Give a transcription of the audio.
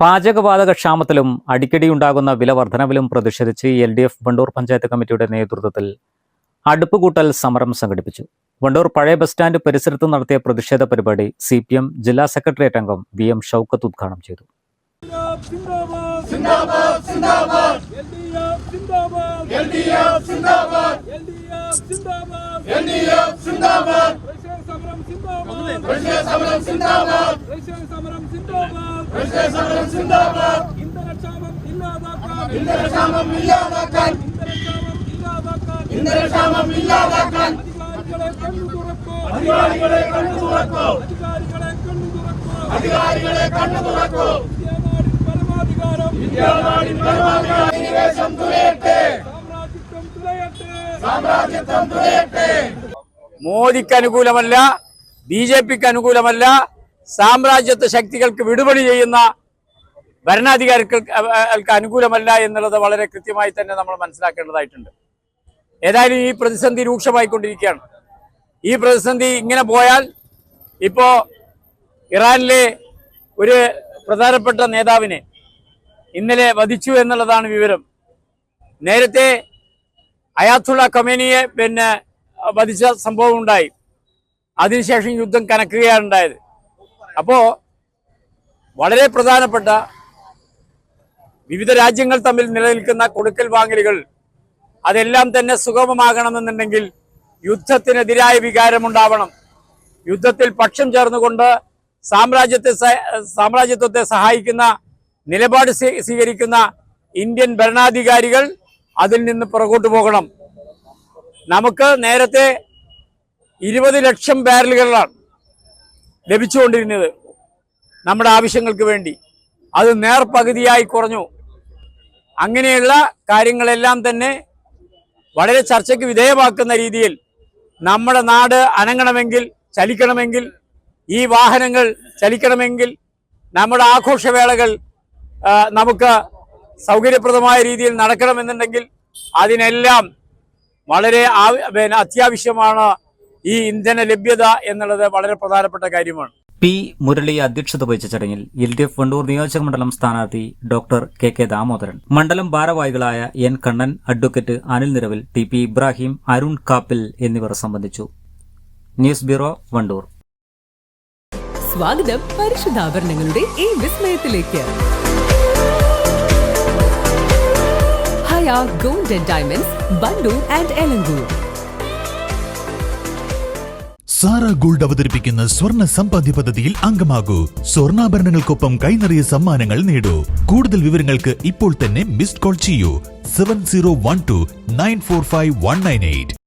പാചകവാതക ക്ഷാമത്തിലും അടിക്കടിയുണ്ടാകുന്ന വില വർധനവിലും പ്രതിഷേധിച്ച് LDF വണ്ടൂർ പഞ്ചായത്ത് കമ്മിറ്റിയുടെ നേതൃത്വത്തിൽ അടുപ്പുകൂട്ടൽ സമരം സംഘടിപ്പിച്ചു. വണ്ടൂർ പഴയ ബസ് സ്റ്റാൻഡ് പരിസരത്ത് നടത്തിയ പ്രതിഷേധ പരിപാടി CPM ജില്ലാ സെക്രട്ടേറിയറ്റ് അംഗം VM ഷൗക്കത്ത് ഉദ്ഘാടനം ചെയ്തു. മോദിക്ക് അനുകൂലമല്ല, BJPക്ക് അനുകൂലമല്ല, സാമ്രാജ്യത്വ ശക്തികൾക്ക് വിടുപണി ചെയ്യുന്ന ഭരണാധികാരികൾക്ക് അനുകൂലമല്ല എന്നുള്ളത് വളരെ കൃത്യമായി തന്നെ നമ്മൾ മനസ്സിലാക്കേണ്ടതായിട്ടുണ്ട്. ഏതായാലും ഈ പ്രതിസന്ധി രൂക്ഷമായിക്കൊണ്ടിരിക്കുകയാണ്. ഈ പ്രതിസന്ധി ഇങ്ങനെ പോയാൽ ഇപ്പോ ഇറാനിലെ ഒരു പ്രധാനപ്പെട്ട നേതാവിനെ ഇന്നലെ വധിച്ചു എന്നുള്ളതാണ് വിവരം. നേരത്തെ അയാത്തുള്ള ഖമേനിയെ വധിച്ച സംഭവം ഉണ്ടായി. അതിനുശേഷം യുദ്ധം കനക്കുകയാണ് ഉണ്ടായത്. അപ്പോ വളരെ പ്രധാനപ്പെട്ട വിവിധ രാജ്യങ്ങൾ തമ്മിൽ നിലനിൽക്കുന്ന കൊടുക്കൽ വാങ്ങലുകൾ അതെല്ലാം തന്നെ സുഗമമാകണമെന്നുണ്ടെങ്കിൽ യുദ്ധത്തിനെതിരായ വികാരമുണ്ടാവണം. യുദ്ധത്തിൽ പക്ഷം ചേർന്നുകൊണ്ട് സാമ്രാജ്യത്വത്തെ സഹായിക്കുന്ന നിലപാട് സ്വീകരിക്കുന്ന ഇന്ത്യൻ ഭരണാധികാരികൾ അതിൽ നിന്ന് പുറകോട്ട് പോകണം. നമുക്ക് നേരത്തെ 20 ലക്ഷം ബാരലുകളാണ് ലഭിച്ചുകൊണ്ടിരുന്നത് നമ്മുടെ ആവശ്യങ്ങൾക്ക് വേണ്ടി. അത് നേർപകുതിയായി കുറഞ്ഞു. അങ്ങനെയുള്ള കാര്യങ്ങളെല്ലാം തന്നെ വളരെ ചർച്ചയ്ക്ക് വിധേയമാക്കുന്ന രീതിയിൽ നമ്മുടെ നാട് അനങ്ങണമെങ്കിൽ, ചലിക്കണമെങ്കിൽ, ഈ വാഹനങ്ങൾ ചലിക്കണമെങ്കിൽ, നമ്മുടെ ആഘോഷവേളകൾ നമുക്ക് സൗകര്യപ്രദമായ രീതിയിൽ നടക്കണമെന്നുണ്ടെങ്കിൽ അതിനെല്ലാം വളരെ അത്യാവശ്യമാണ് ഈ ഇന്ധന ലഭ്യത എന്നുള്ളത് വളരെ പ്രധാനപ്പെട്ട കാര്യമാണ്. P. മുരളി അധ്യക്ഷത വഹിച്ച ചടങ്ങിൽ LDF വണ്ടൂർ നിയോജക മണ്ഡലം സ്ഥാനാർത്ഥി ഡോക്ടർ KK ദാമോദരൻ, മണ്ഡലം ഭാരവാഹികളായ N. Kannan, advocate Anil Niravil, TP Ibrahim, Arun Kappil എന്നിവർ സംബന്ധിച്ചു. News bureau, Wandoor. സ്വാഗതം പരിശുദ്ധാഭരണങ്ങളുടെ ഈ വിസ്മയത്തിലേക്ക്. Haya gold and diamonds, Wandoor and Elankur. Sara gold അവതരിപ്പിക്കുന്ന സ്വർണ്ണ സമ്പാദ്യ പദ്ധതിയിൽ അംഗമാകൂ. സ്വർണ്ണാഭരണങ്ങൾക്കൊപ്പം കൈനിറിയ സമ്മാനങ്ങൾ നേടൂ. കൂടുതൽ വിവരങ്ങൾക്ക് ഇപ്പോൾ തന്നെ മിസ്ഡ് കോൾ ചെയ്യൂ 7012 945 198.